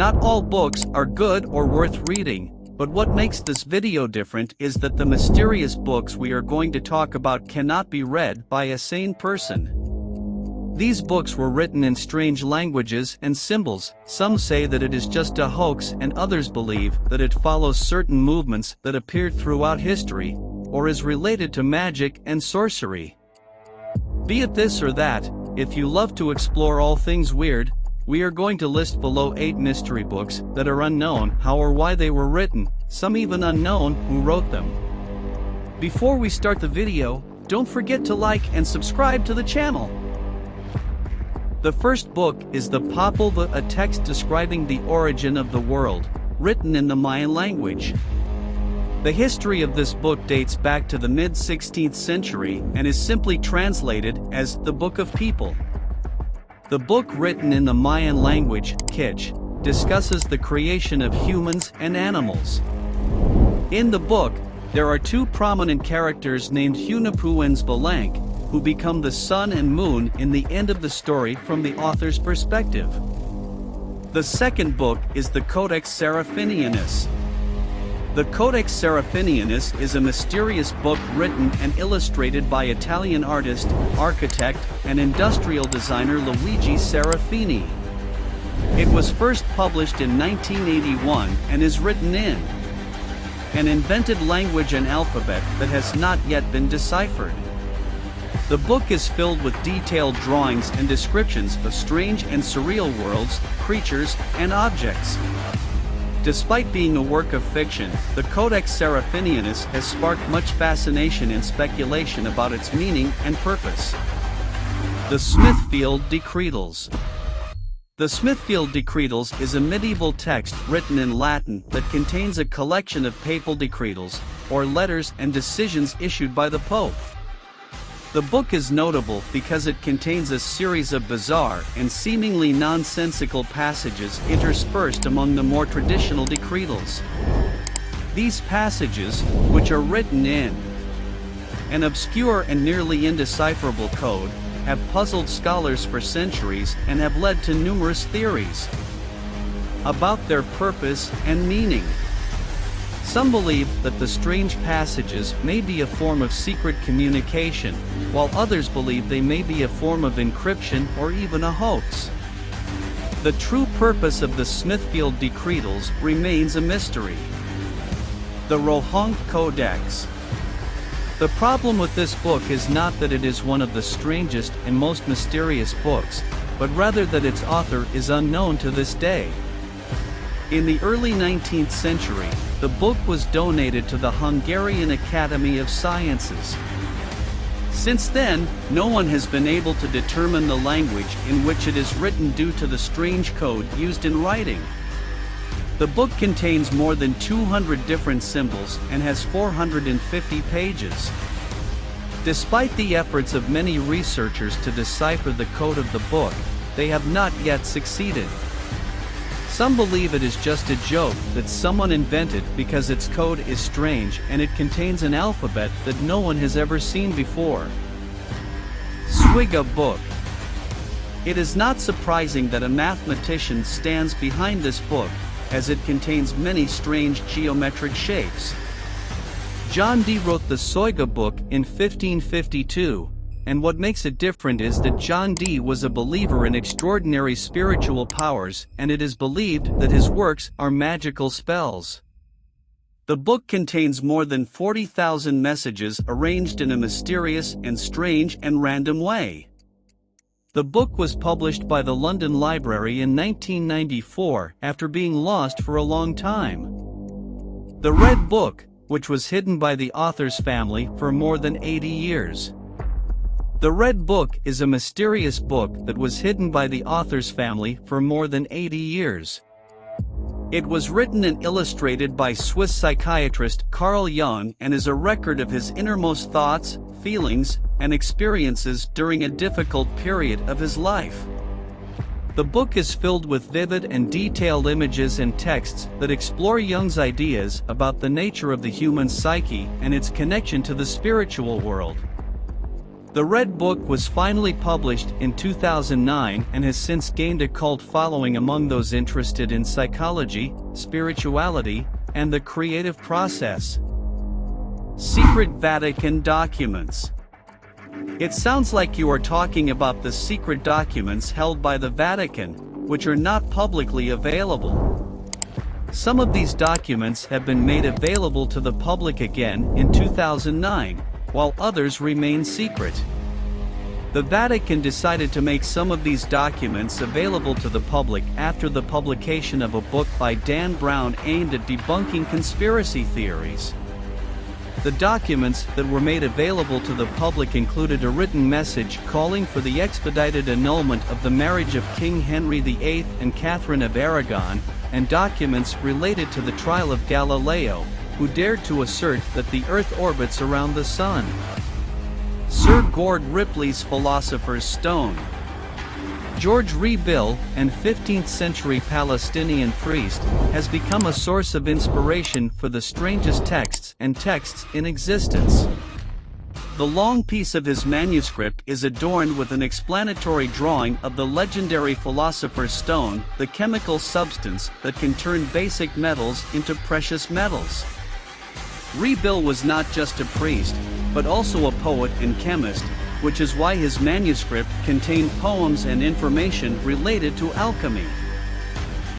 Not all books are good or worth reading, but what makes this video different is that the mysterious books we are going to talk about cannot be read by a sane person. These books were written in strange languages and symbols. Some say that it is just a hoax, and others believe that it follows certain movements that appeared throughout history, or is related to magic and sorcery. Be it this or that, if you love to explore all things weird, we are going to list below 8 mystery books that are unknown how or why they were written, some even unknown who wrote them. Before we start the video, don't forget to like and subscribe to the channel. The first book is the Laypeople, a text describing the origin of the world, written in the Mayan language. The history of this book dates back to the mid-16th century and is simply translated as the Book of People. The book, written in the Mayan language, Kitch, discusses the creation of humans and animals. In the book, there are 2 prominent characters named Hunahpu and Zbalanque, who become the sun and moon in the end of the story from the author's perspective. The second book is the Codex Seraphinianus. The Codex Seraphinianus is a mysterious book written and illustrated by Italian artist, architect, and industrial designer Luigi Serafini. It was first published in 1981 and is written in an invented language and alphabet that has not yet been deciphered. The book is filled with detailed drawings and descriptions of strange and surreal worlds, creatures, and objects. Despite being a work of fiction, the Codex Seraphinianus has sparked much fascination and speculation about its meaning and purpose. The Smithfield Decretals. The Smithfield Decretals is a medieval text written in Latin that contains a collection of papal decretals, or letters and decisions issued by the Pope. The book is notable because it contains a series of bizarre and seemingly nonsensical passages interspersed among the more traditional decretals. These passages, which are written in an obscure and nearly indecipherable code, have puzzled scholars for centuries and have led to numerous theories about their purpose and meaning. Some believe that the strange passages may be a form of secret communication, while others believe they may be a form of encryption or even a hoax. The true purpose of the Smithfield Decretals remains a mystery. The Rohonk Codex. The problem with this book is not that it is one of the strangest and most mysterious books, but rather that its author is unknown to this day. In the early 19th century, the book was donated to the Hungarian Academy of Sciences. Since then, no one has been able to determine the language in which it is written due to the strange code used in writing. The book contains more than 200 different symbols and has 450 pages. Despite the efforts of many researchers to decipher the code of the book, they have not yet succeeded. Some believe it is just a joke that someone invented because its code is strange and it contains an alphabet that no one has ever seen before. Swiga Book. It is not surprising that a mathematician stands behind this book, as it contains many strange geometric shapes. John Dee wrote the Swiga Book in 1552. And what makes it different is that John Dee was a believer in extraordinary spiritual powers, and it is believed that his works are magical spells. The book contains more than 40,000 messages arranged in a mysterious and strange and random way. The book was published by the London Library in 1994 after being lost for a long time. The Red Book, which was hidden by the author's family for more than 80 years. The Red Book is a mysterious book that was hidden by the author's family for more than 80 years. It was written and illustrated by Swiss psychiatrist Carl Jung and is a record of his innermost thoughts, feelings, and experiences during a difficult period of his life. The book is filled with vivid and detailed images and texts that explore Jung's ideas about the nature of the human psyche and its connection to the spiritual world. The Red Book was finally published in 2009 and has since gained a cult following among those interested in psychology, spirituality, and the creative process. Secret Vatican Documents. It sounds like you are talking about the secret documents held by the Vatican, which are not publicly available. Some of these documents have been made available to the public again in 2009, while others remain secret. The Vatican decided to make some of these documents available to the public after the publication of a book by Dan Brown aimed at debunking conspiracy theories. The documents that were made available to the public included a written message calling for the expedited annulment of the marriage of King Henry VIII and Catherine of Aragon, and documents related to the trial of Galileo, who dared to assert that the Earth orbits around the Sun. Sir Gord Ripley's Philosopher's Stone. George Rebill, an 15th-century Palestinian priest, has become a source of inspiration for the strangest texts and texts in existence. The long piece of his manuscript is adorned with an explanatory drawing of the legendary Philosopher's Stone, the chemical substance that can turn basic metals into precious metals. Rebill was not just a priest, but also a poet and chemist, which is why his manuscript contained poems and information related to alchemy.